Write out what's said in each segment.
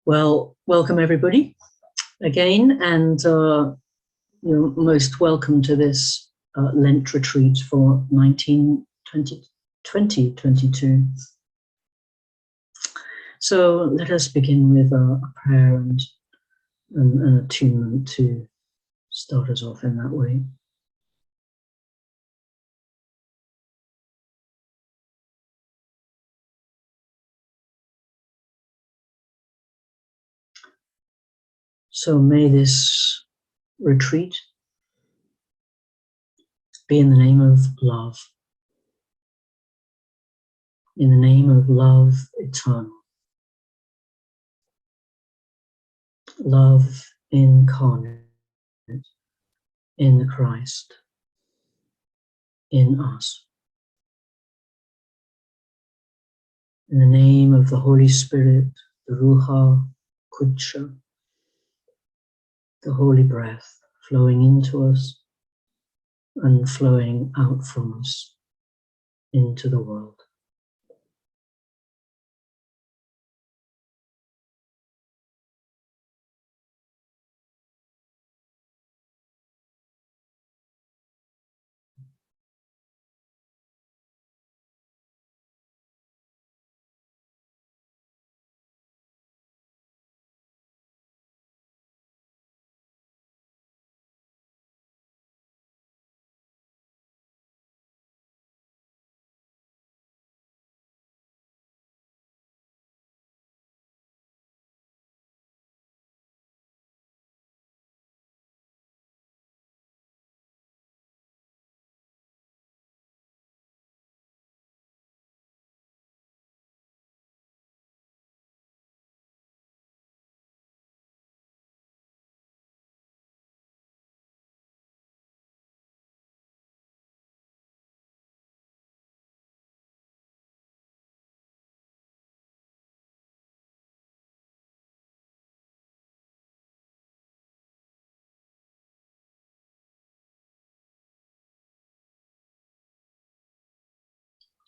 Well, welcome everybody again, and you're most welcome to this Lent retreat for 2022. So let us begin with a prayer and an attunement to start us off in that way. So may this retreat be in the name of love, in the name of love eternal, love incarnate in the Christ, in us. In the name of the Holy Spirit, the Ruha Kudsha, the holy breath flowing into us and flowing out from us into the world.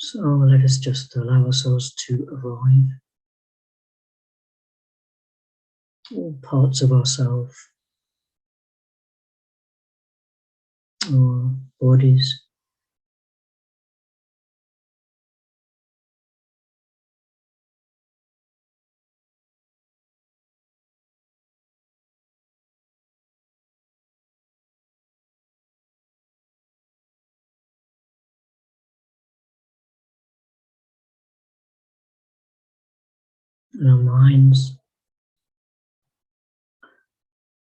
So let us just allow ourselves to arrive. All parts of ourselves, our bodies, and our minds.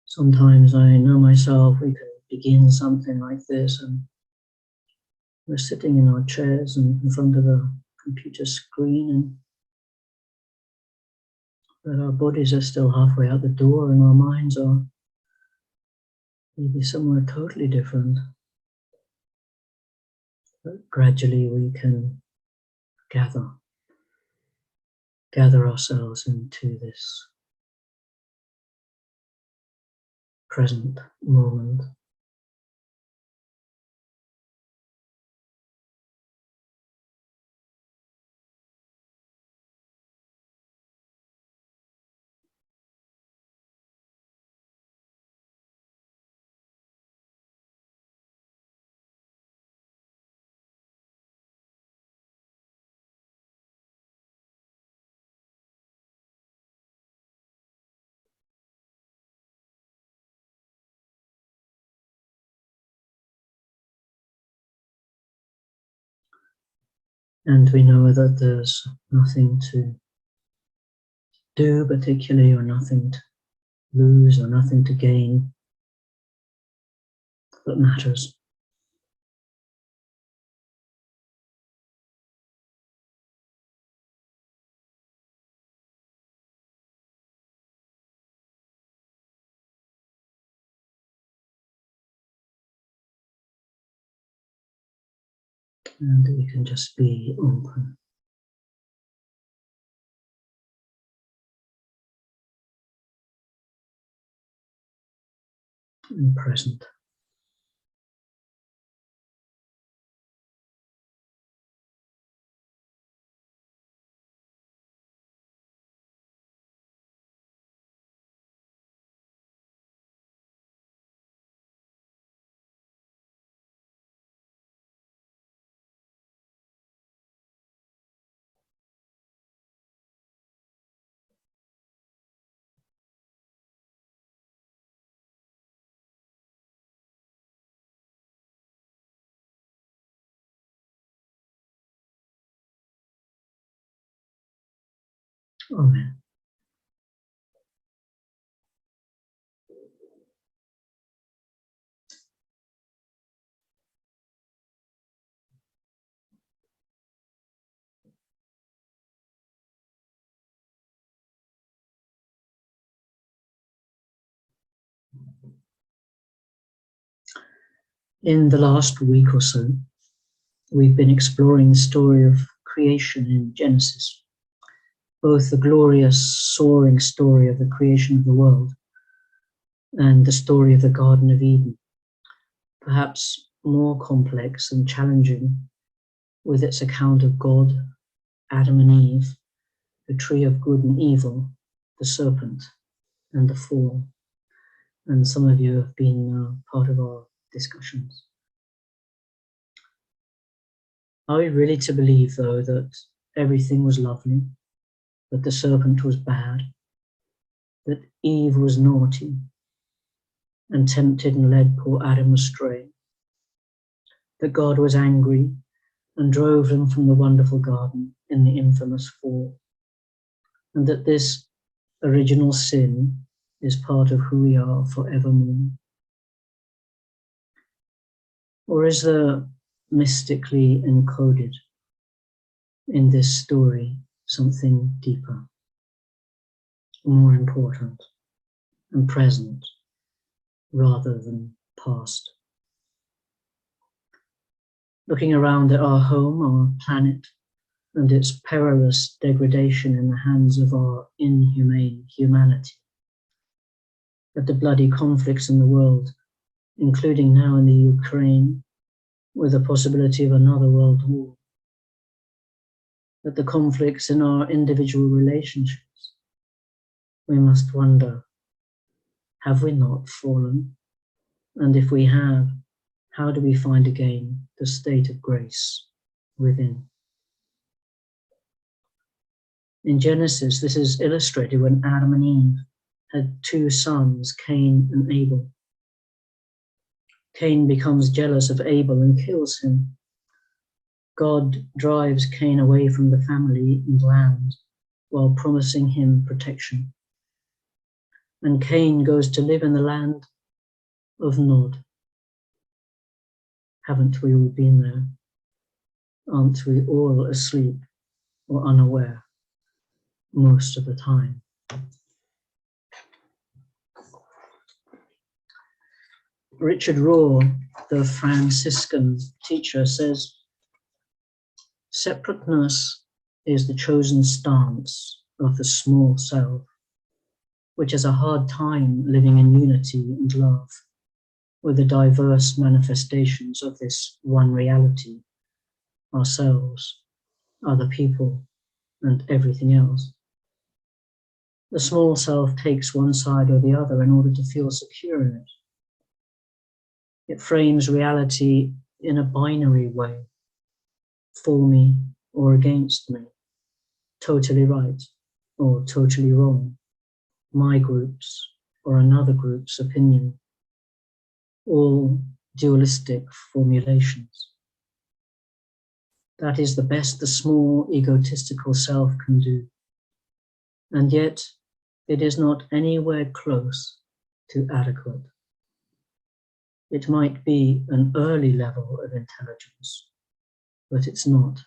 Sometimes I know myself, we can begin something like this and we're sitting in our chairs and in front of a computer screen, but our bodies are still halfway out the door and our minds are maybe somewhere totally different. But gradually we can gather ourselves into this present moment. And we know that there's nothing to do particularly, or nothing to lose, or nothing to gain that matters. And we can just be open and present. Amen. In the last week or so, we've been exploring the story of creation in Genesis, both the glorious, soaring story of the creation of the world and the story of the Garden of Eden, perhaps more complex and challenging with its account of God, Adam and Eve, the tree of good and evil, the serpent, and the fall. And some of you have been part of our discussions. Are we really to believe, though, that everything was lovely, that the serpent was bad, that Eve was naughty and tempted and led poor Adam astray, that God was angry and drove them from the wonderful garden in the infamous fall, and that this original sin is part of who we are forevermore? Or is there mystically encoded in this story something deeper, more important and present rather than past? Looking around at our home, our planet, and its perilous degradation in the hands of our inhumane humanity, at the bloody conflicts in the world, including now in the Ukraine, with the possibility of another world war, at the conflicts in our individual relationships, we must wonder, have we not fallen? And if we have, how do we find again the state of grace within? In Genesis, this is illustrated when Adam and Eve had two sons, Cain and Abel. Cain becomes jealous of Abel and kills him. God drives Cain away from the family and land while promising him protection. And Cain goes to live in the land of Nod. Haven't we all been there? Aren't we all asleep or unaware most of the time? Richard Rohr, the Franciscan teacher, says, separateness is the chosen stance of the small self, which has a hard time living in unity and love with the diverse manifestations of this one reality, ourselves, other people, and everything else. The small self takes one side or the other in order to feel secure in it. It frames reality in a binary way, for me or against me, totally right or totally wrong, my group's or another group's opinion, all dualistic formulations. That is the best the small egotistical self can do, and yet it is not anywhere close to adequate. It might be an early level of intelligence, but it's not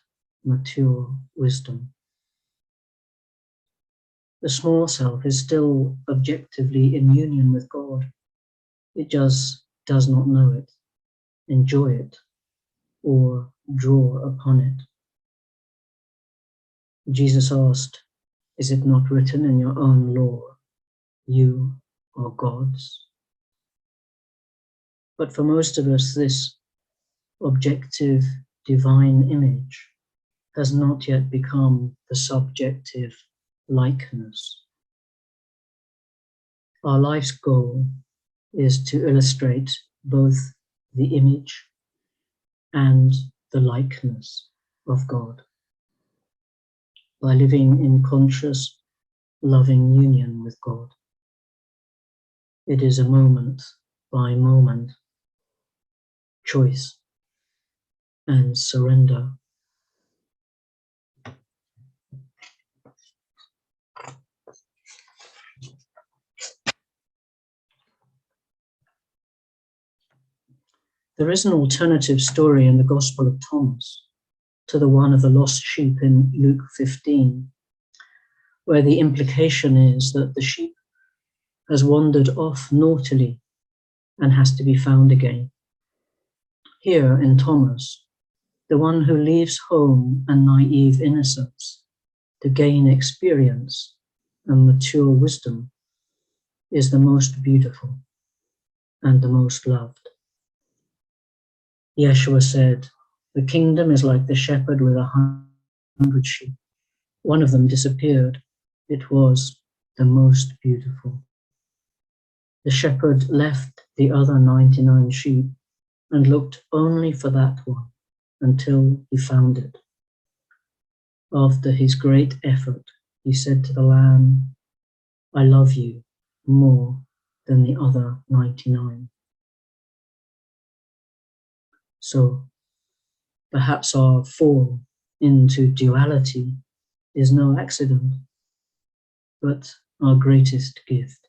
mature wisdom. The small self is still objectively in union with God. It just does not know it, enjoy it, or draw upon it. Jesus asked, is it not written in your own law, you are gods? But for most of us, this objective divine image has not yet become the subjective likeness. Our life's goal is to illustrate both the image and the likeness of God by living in conscious, loving union with God. It is a moment by moment choice and surrender. There is an alternative story in the Gospel of Thomas to the one of the lost sheep in Luke 15, where the implication is that the sheep has wandered off naughtily and has to be found again. Here in Thomas, the one who leaves home and naive innocence to gain experience and mature wisdom is the most beautiful and the most loved. Yeshua said, "The kingdom is like the shepherd with 100 sheep. One of them disappeared. It was the most beautiful. The shepherd left the other 99 sheep and looked only for that one until he found it. After his great effort, he said to the lamb, 'I love you more than the other 99. So perhaps our fall into duality is no accident, but our greatest gift.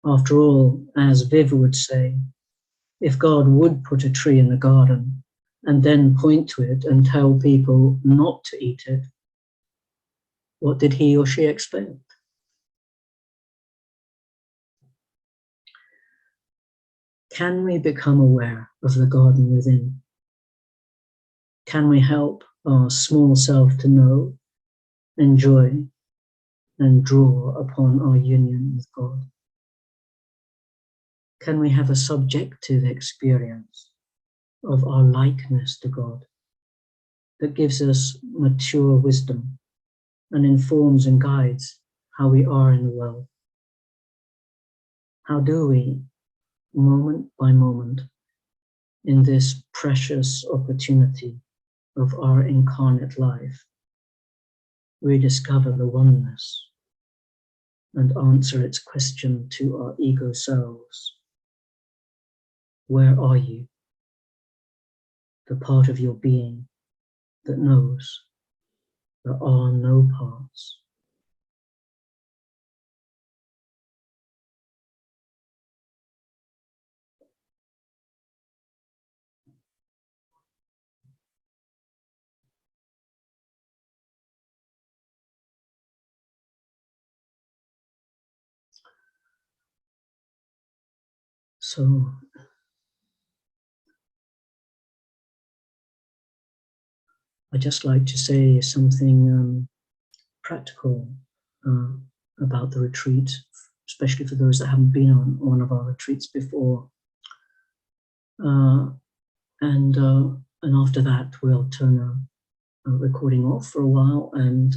After all, as Viv would say, if God would put a tree in the garden and then point to it and tell people not to eat it, what did he or she expect? Can we become aware of the garden within? Can we help our small self to know, enjoy, and draw upon our union with God? Can we have a subjective experience of our likeness to God that gives us mature wisdom and informs and guides how we are in the world? How do we, moment by moment, in this precious opportunity of our incarnate life, rediscover the oneness and answer its question to our ego selves? Where are you? The part of your being that knows there are no parts. So I'd just like to say something practical about the retreat, especially for those that haven't been on one of our retreats before. And after that, we'll turn a recording off for a while, and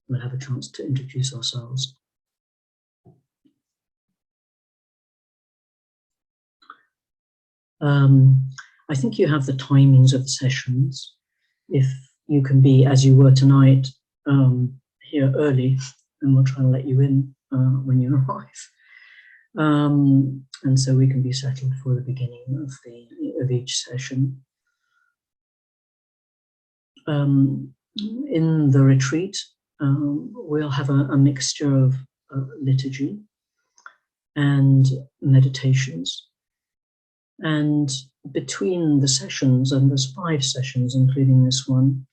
we'll have a chance to introduce ourselves. I think you have the timings of the sessions. If you can be, as you were tonight, here early, and we'll try and let you in when you arrive. And so we can be settled for the beginning of each session. In the retreat, we'll have a mixture of liturgy and meditations. And between the sessions, and there's 5 sessions, including this one,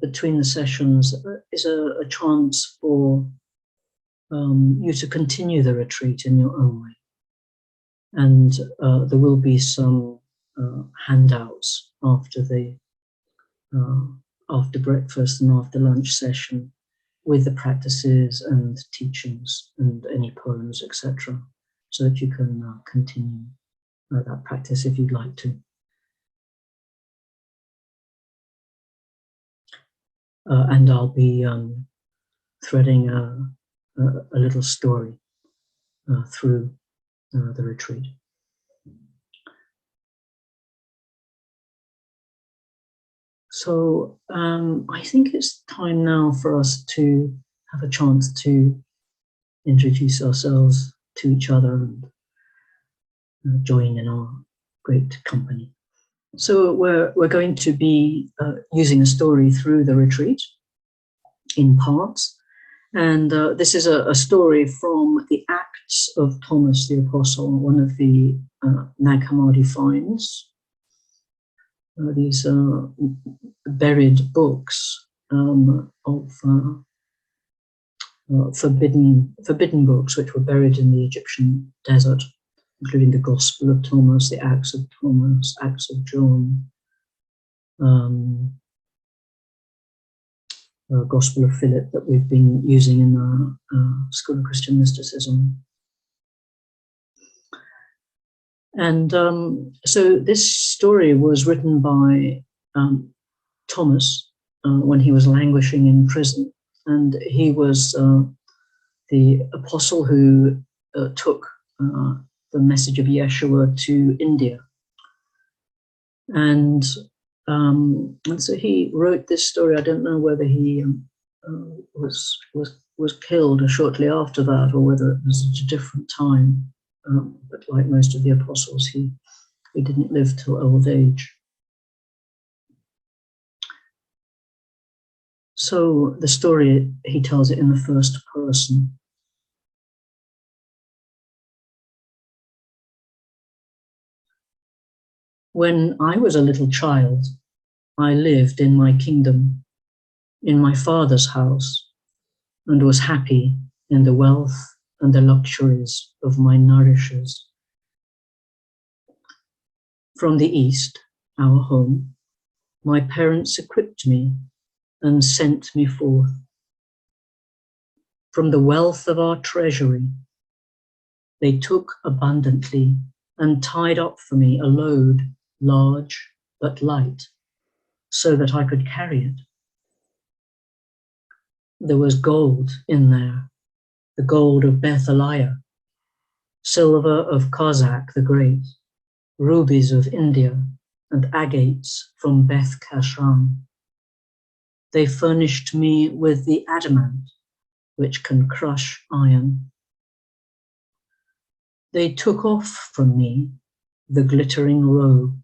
between the sessions is a chance for you to continue the retreat in your own way. And there will be some handouts after breakfast and after lunch session with the practices and teachings and any poems, etc., so that you can continue that practice if you'd like to. And I'll be threading a little story through the retreat. So I think it's time now for us to have a chance to introduce ourselves to each other and join in our great company. So we're going to be using a story through the retreat in parts. And this is a story from the Acts of Thomas the Apostle, one of the Nag Hammadi finds, these buried books of forbidden books which were buried in the Egyptian desert, including the Gospel of Thomas, the Acts of Thomas, Acts of John, Gospel of Philip that we've been using in the School of Christian Mysticism. And so this story was written by Thomas when he was languishing in prison, and he was the apostle who took the message of Yeshua to India. And so he wrote this story. I don't know whether he was killed shortly after that, or whether it was at a different time. But like most of the apostles, he didn't live till old age. So the story, he tells it in the first person. When I was a little child, I lived in my kingdom, in my father's house, and was happy in the wealth and the luxuries of my nourishers. From the east, our home, my parents equipped me and sent me forth. From the wealth of our treasury, they took abundantly and tied up for me a load large but light, so that I could carry it. There was gold in there, the gold of Bethaliah, silver of Kazakh the Great, rubies of India, and agates from Beth Kashan. They furnished me with the adamant, which can crush iron. They took off from me the glittering robe,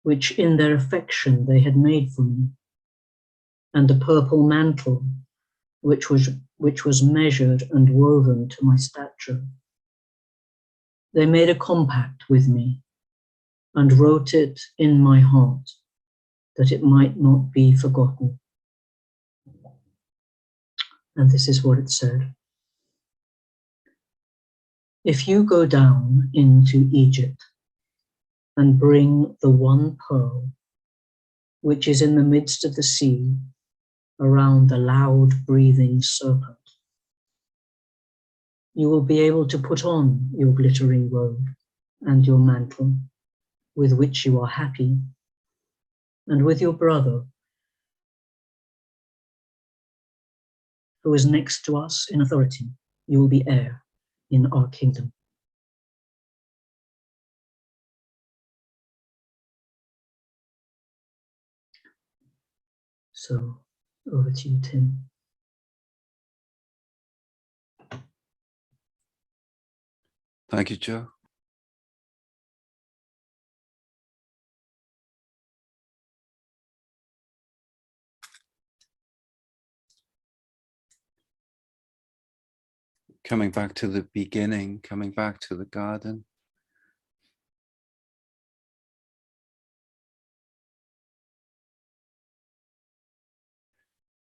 which in their affection they had made for me, and the purple mantle, which was measured and woven to my stature. They made a compact with me and wrote it in my heart, that it might not be forgotten. And this is what it said. If you go down into Egypt and bring the one pearl, which is in the midst of the sea, around the loud breathing serpent, you will be able to put on your glittering robe and your mantle, with which you are happy, and with your brother, who is next to us in authority, you will be heir in our kingdom. So, over to you, Tim. Thank you, Joe. Coming back to the beginning, coming back to the garden.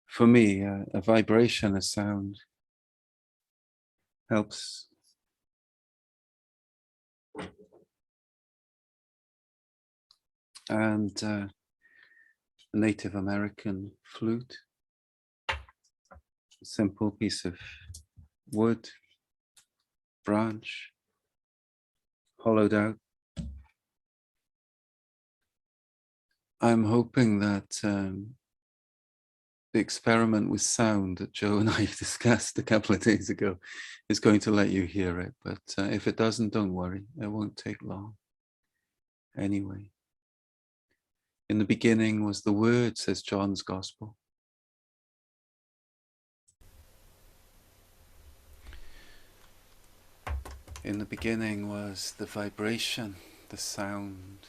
For me, a vibration, a sound helps and a Native American flute, a simple piece of wood, branch, hollowed out. I'm hoping that the experiment with sound that Joe and I discussed a couple of days ago is going to let you hear it. But if it doesn't, don't worry. It won't take long. Anyway, in the beginning was the Word, says John's Gospel. In the beginning was the vibration, the sound.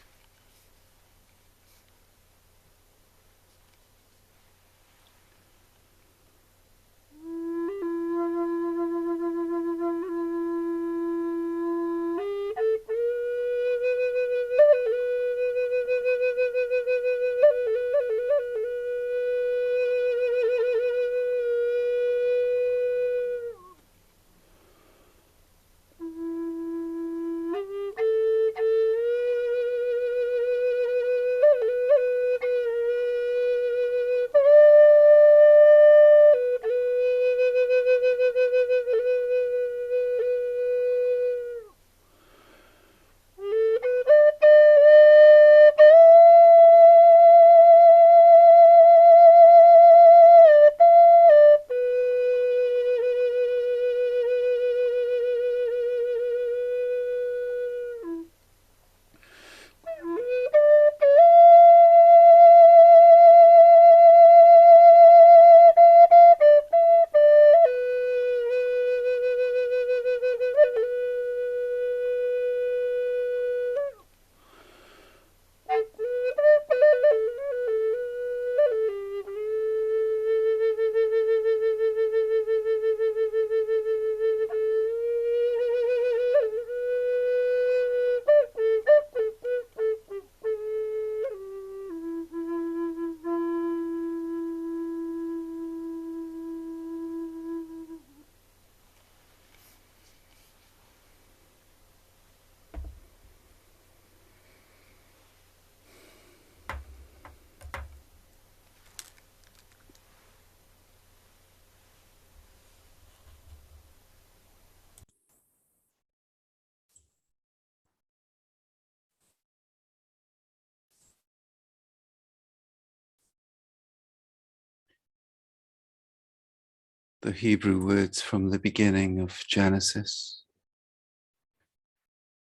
the Hebrew words from the beginning of Genesis.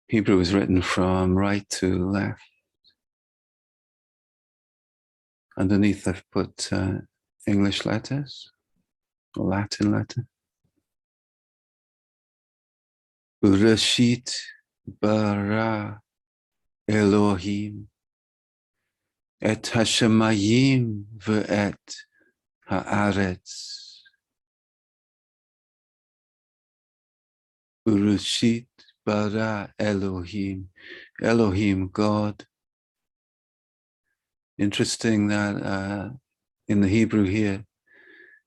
Hebrew is written from right to left. Underneath I've put English letters, or Latin letter. Bereshit bara Elohim et hashemayim ve'et haaretz. Bereshit bara Elohim. Elohim, God. Interesting that in the Hebrew here,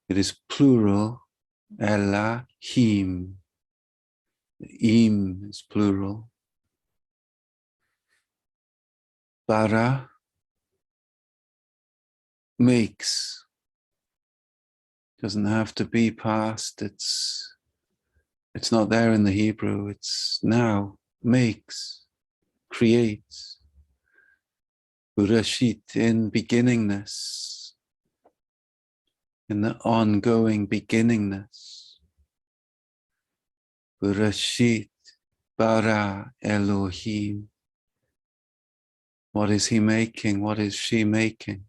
it is plural, Elohim. Im is plural. Bara makes. Doesn't have to be past. It's not there in the Hebrew. It's now. Makes. Creates. Bereshit, in beginningness. In the ongoing beginningness. Bereshit bara Elohim. What is he making? What is she making?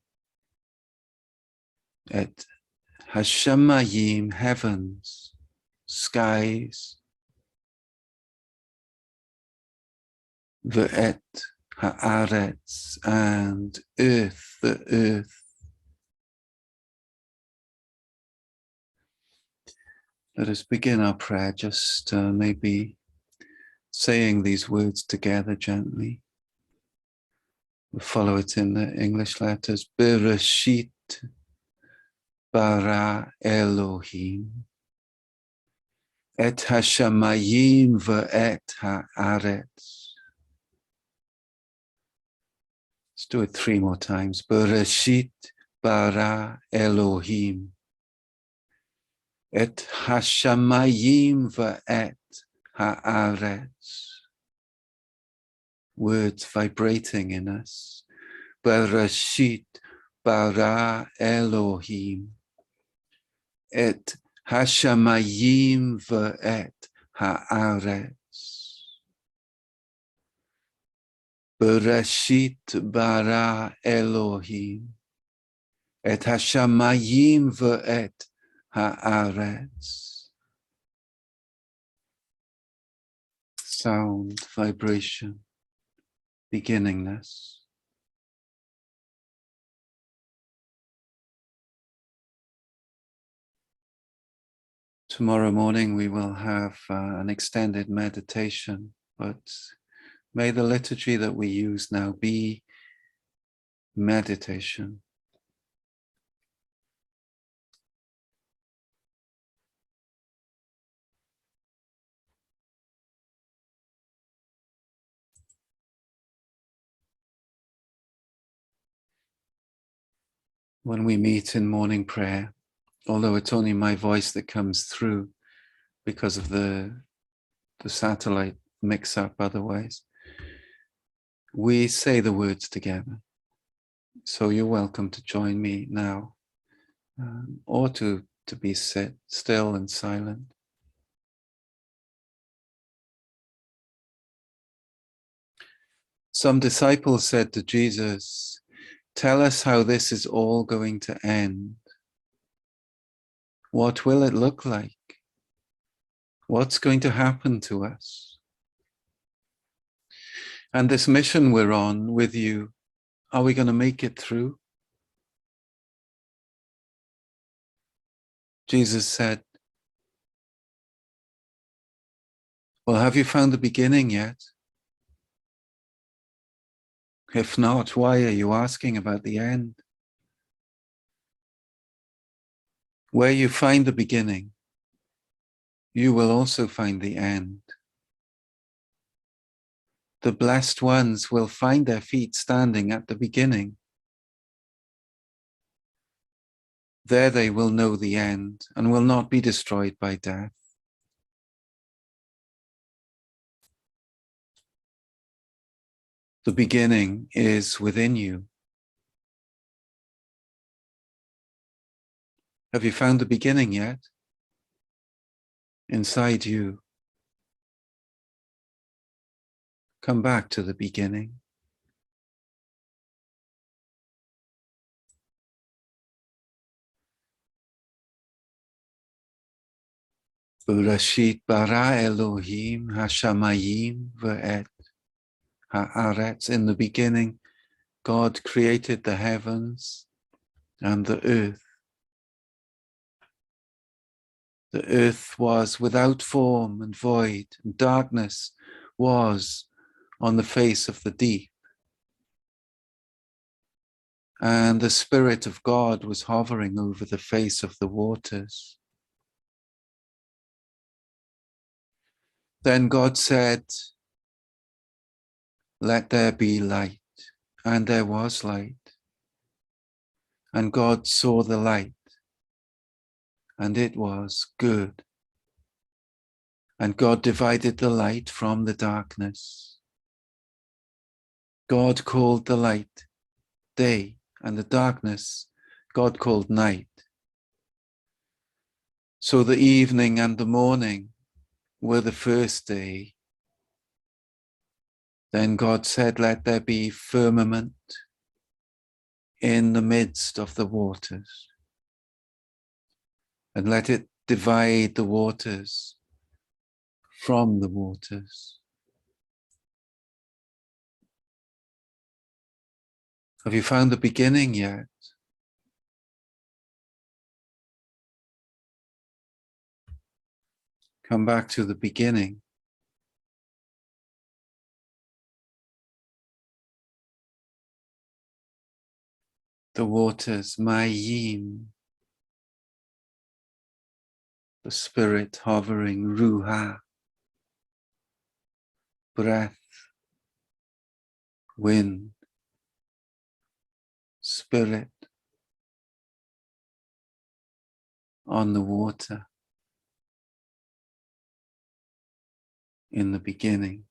Et hashemayim, heavens, skies. Ve'et haaretz, and earth, the earth. Let us begin our prayer, just maybe saying these words together gently. We'll follow it in the English letters. Bereshit bara Elohim et hashamayim ve'et haaretz. Let's do it 3 more times. Bereshit bara Elohim et hashamayim ve'et haaretz. Words vibrating in us. Bereshit bara Elohim et hashamayim ve'et haaretz. Bereshit bara Elohim et hashamayim ve'et haaretz. Sound, vibration, beginningness. Tomorrow morning we will have an extended meditation, but may the liturgy that we use now be meditation. When we meet in morning prayer, although it's only my voice that comes through because of the satellite mix-up otherwise, we say the words together. So you're welcome to join me now, or to be still and silent. Some disciples said to Jesus, "Tell us how this is all going to end. What will it look like? What's going to happen to us? And this mission we're on with you, are we going to make it through?" Jesus said, "Well, have you found the beginning yet? If not, why are you asking about the end? Where you find the beginning, you will also find the end. The blessed ones will find their feet standing at the beginning. There they will know the end and will not be destroyed by death. The beginning is within you. Have you found the beginning yet? inside you. Come back to the beginning. Bereshit bara Elohim hashamayim ve'et haaretz. In the beginning, God created the heavens and the earth. The earth was without form and void, and darkness was on the face of the deep. And the Spirit of God was hovering over the face of the waters. Then God said, "Let there be light," and there was light. And God saw the light, and it was good. And God divided the light from the darkness. God called the light day, and the darkness God called night. So the evening and the morning were the first day. Then God said, "Let there be firmament in the midst of the waters, and let it divide the waters from the waters." Have you found the beginning yet? Come back to the beginning. The waters, mayim, the spirit hovering, ruha, breath, wind, spirit on the water in the beginning.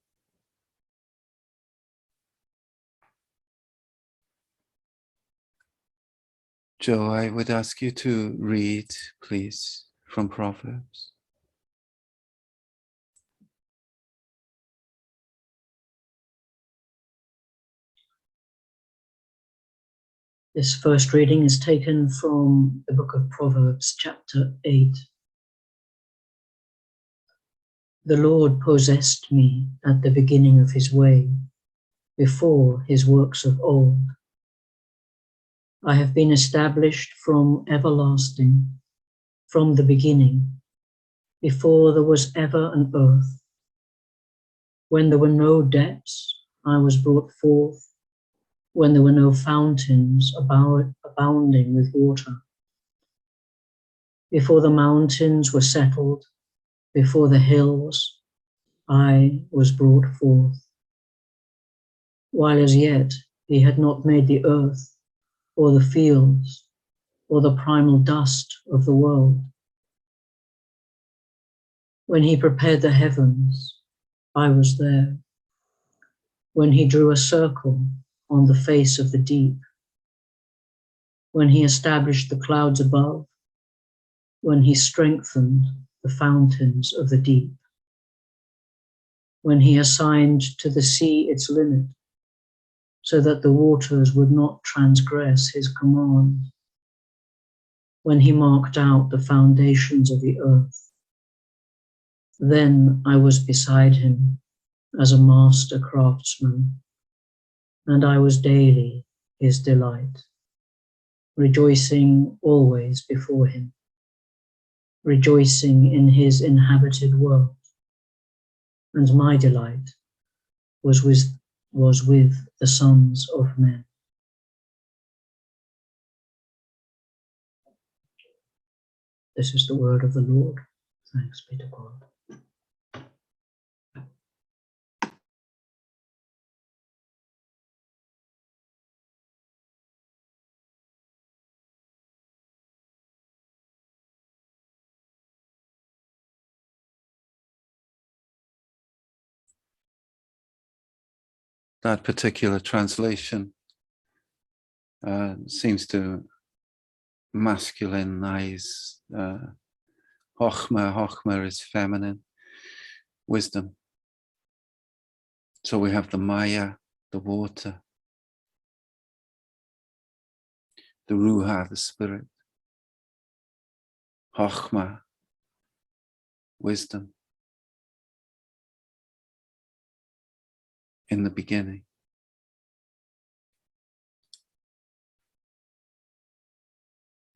Joe, I would ask you to read, please, from Proverbs. This first reading is taken from the book of Proverbs, chapter 8. The Lord possessed me at the beginning of his way, before his works of old. I have been established from everlasting, from the beginning, before there was ever an earth. When there were no depths, I was brought forth, when there were no fountains abounding with water. Before the mountains were settled, before the hills, I was brought forth. While as yet he had not made the earth, or the fields, or the primal dust of the world. When he prepared the heavens, I was there. When he drew a circle on the face of the deep. When he established the clouds above. When he strengthened the fountains of the deep. When he assigned to the sea its limit, so that the waters would not transgress his command. When he marked out the foundations of the earth. Then I was beside him as a master craftsman, and I was daily his delight, rejoicing always before him, rejoicing in his inhabited world. And my delight was with the sons of men. This is the word of the Lord. Thanks be to God. That particular translation seems to masculinize Chokhmah is feminine, wisdom. So we have the Maya, the water, the Ruha, the spirit, Chokhmah, wisdom, in the beginning.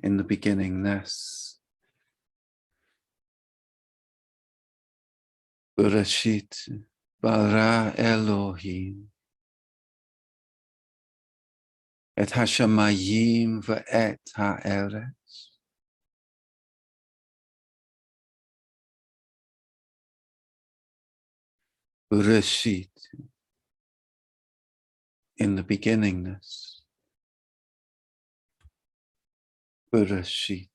In the beginningness. Bereshit bara Elohim et hashamayim ve'et ha'eretz. Bereshit, in the beginningness. Bereshit.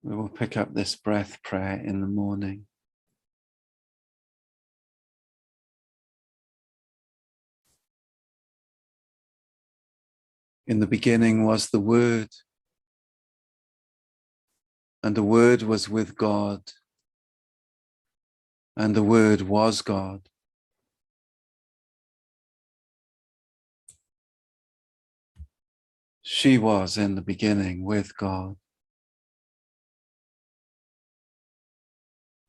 We will pick up this breath prayer in the morning. In the beginning was the Word, and the Word was with God, and the Word was God. She was in the beginning with God.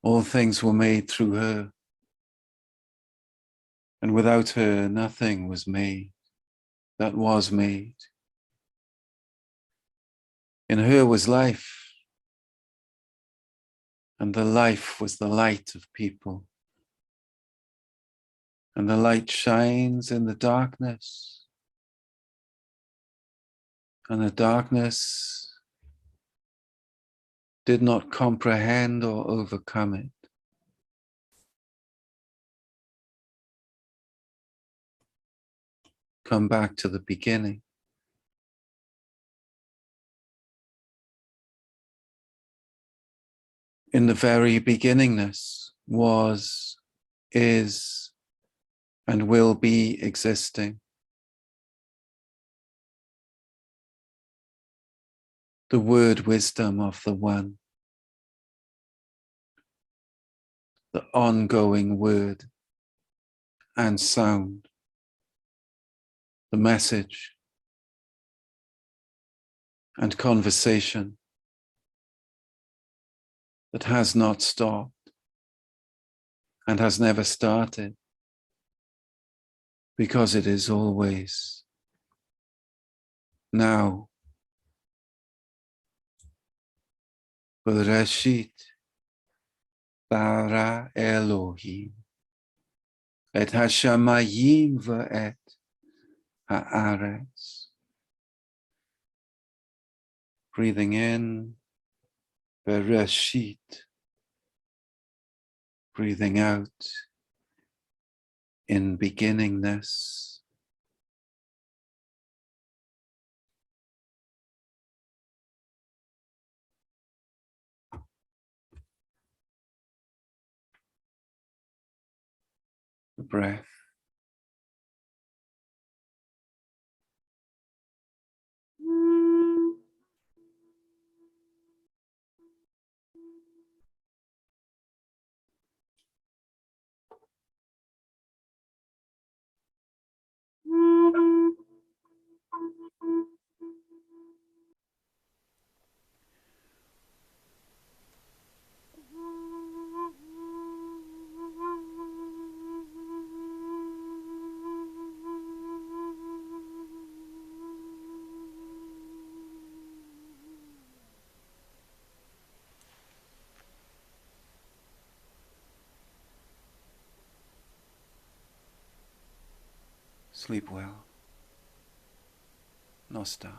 All things were made through her, and without her nothing was made that was made. In her was life, and the life was the light of people. And the light shines in the darkness, and the darkness did not comprehend or overcome it. Come back to the beginning. In the very beginningness was, is, and will be existing. The word wisdom of the One. The ongoing word and sound. The message and conversation that has not stopped and has never started, because it is always now. Bereshit bara Elohim et hashamayim ve'et ha'aretz. Breathing in, Bereshit. Breathing out, in beginningness. The breath. Sleep well. Nosta.